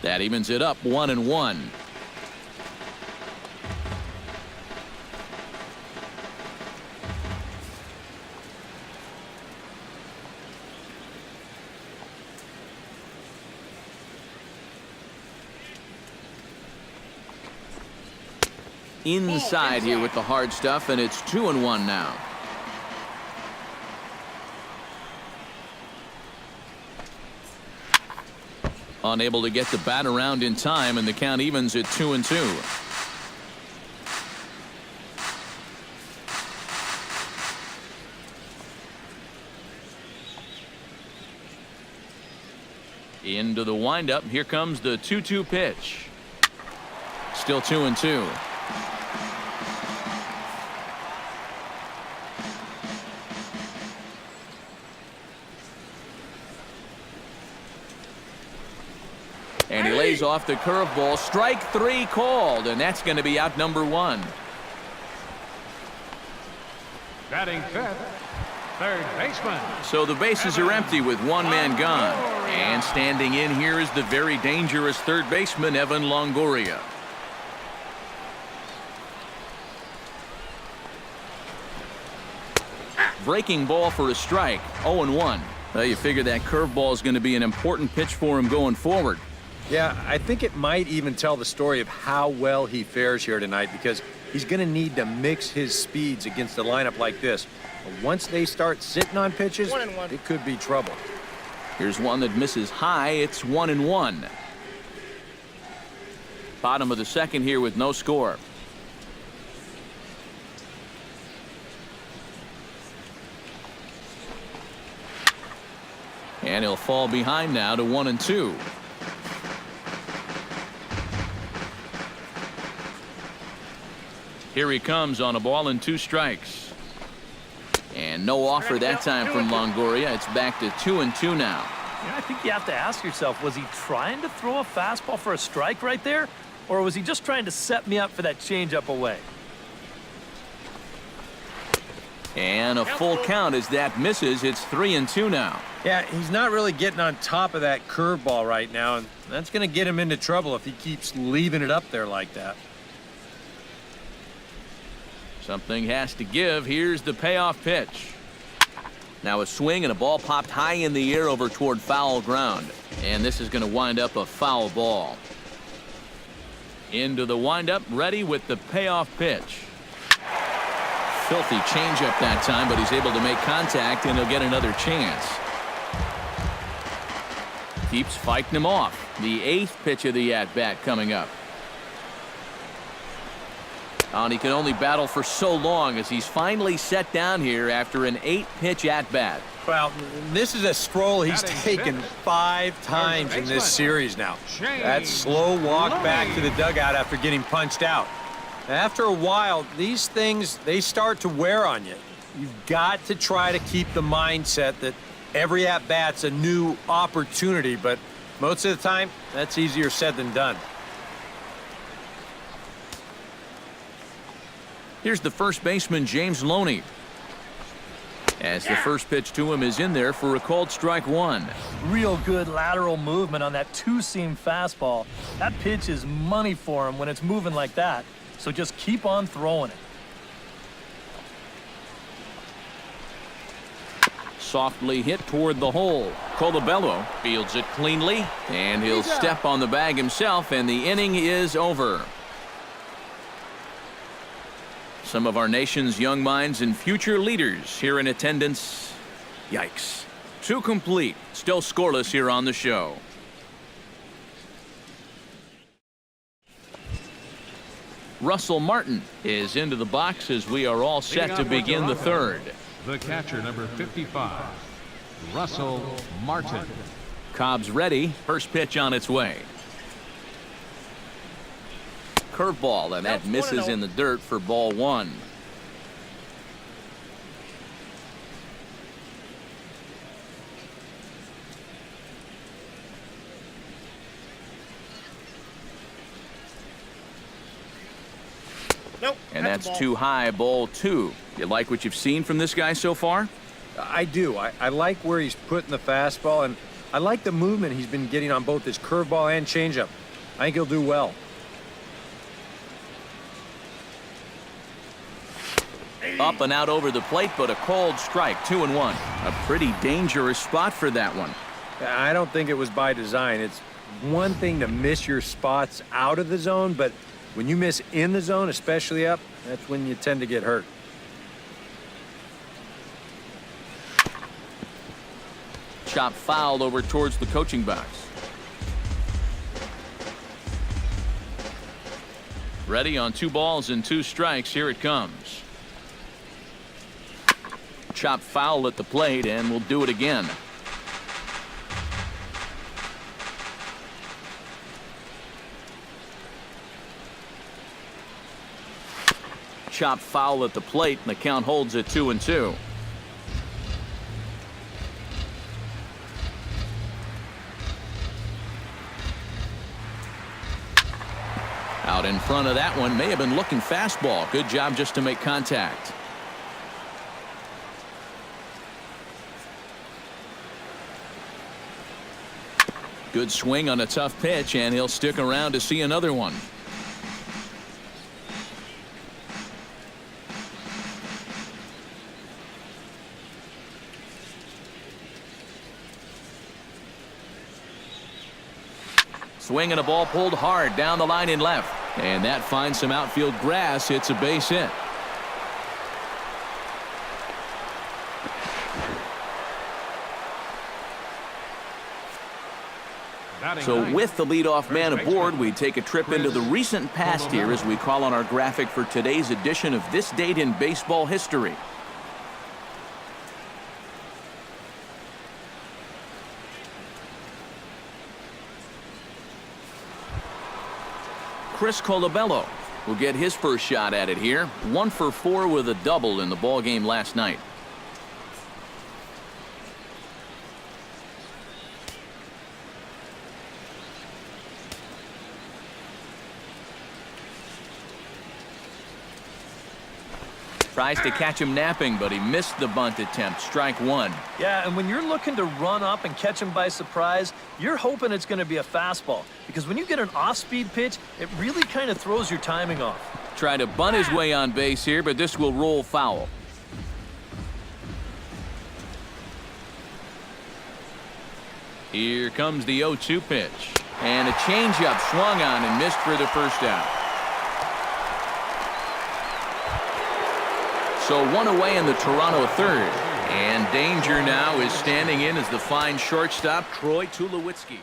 That evens it up 1-1. Inside here with the hard stuff, and it's 2-1 now. Unable to get the bat around in time, and the count evens at 2-2. Into the windup. Here comes the 2-2 pitch. Still 2-2. And he lays off the curveball. Strike 3 called, and that's going to be out number 1. Batting fifth, third baseman. So the bases are empty with one man gone. And standing in here is the very dangerous third baseman, Evan Longoria. Breaking ball for a strike. 0-1. Well, you figure that curveball is going to be an important pitch for him going forward. Yeah, I think it might even tell the story of how well he fares here tonight, because he's going to need to mix his speeds against a lineup like this. But once they start sitting on pitches, it could be trouble. Here's one that misses high. It's 1-1. Bottom of the second here with no score. And he'll fall behind now to 1-2. Here he comes on a ball and 2 strikes. And no offer that time from Longoria. It's back to 2-2 now. Yeah, I think you have to ask yourself, was he trying to throw a fastball for a strike right there? Or was he just trying to set me up for that changeup away? And a full count as that misses. It's 3-2 now. Yeah, he's not really getting on top of that curveball right now, and that's going to get him into trouble if he keeps leaving it up there like that. Something has to give. Here's the payoff pitch. Now a swing and a ball popped high in the air over toward foul ground. And this is going to wind up a foul ball. Into the windup, ready with the payoff pitch. Filthy changeup that time, but he's able to make contact, and he'll get another chance. Keeps fighting him off. The 8th pitch of the at-bat coming up. And he can only battle for so long as he's finally set down here after an 8-pitch at-bat. Well, this is a stroll he's taken 5 times in this series now. That slow walk back to the dugout after getting punched out. After a while, these things, they start to wear on you. You've got to try to keep the mindset that every at-bat's a new opportunity, but most of the time, that's easier said than done. Here's the first baseman, James Loney. As the first pitch to him is in there for a called strike 1. Real good lateral movement on that 2-seam fastball. That pitch is money for him when it's moving like that. So just keep on throwing it. Softly hit toward the hole. Colabello fields it cleanly, and he'll step on the bag himself, and the inning is over. Some of our nation's young minds and future leaders here in attendance. Yikes. 2 complete. Still scoreless here on the show. Russell Martin is into the box as we are all set to begin the third. The catcher, number 55, Russell Martin. Cobb's ready. First pitch on its way. Curveball, and that misses in the dirt for ball 1. Nope. And that's too high, ball 2. You like what you've seen from this guy so far? I do. I like where he's putting the fastball, and I like the movement he's been getting on both his curveball and changeup. I think he'll do well. Up and out over the plate, but a cold strike, 2-1. A pretty dangerous spot for that one. I don't think it was by design. It's one thing to miss your spots out of the zone, but when you miss in the zone, especially up, that's when you tend to get hurt. Chop foul over towards the coaching box. Ready on 2 balls and 2 strikes. Here it comes. Chop foul at the plate, and we'll do it again. Chop foul at the plate, and the count holds at 2-2. Out in front of that one, may have been looking fastball. Good job just to make contact. Good swing on a tough pitch, and he'll stick around to see another one. Swing and a ball pulled hard down the line in left. And that finds some outfield grass. It's a base hit. So with the leadoff man aboard, we take a trip into the recent past here as we call on our graphic for today's edition of This Date in Baseball History. Chris Colabello will get his first shot at it here. 1 for 4 with a double in the ball game last night. Tries to catch him napping, but he missed the bunt attempt. Strike 1. Yeah, and when you're looking to run up and catch him by surprise, you're hoping it's going to be a fastball. Because when you get an off-speed pitch, it really kind of throws your timing off. Try to bunt his way on base here, but this will roll foul. Here comes the 0-2 pitch. And a changeup swung on and missed for the first out. So 1 away in the Toronto third. And danger now is standing in as the fine shortstop, Troy Tulowitzki.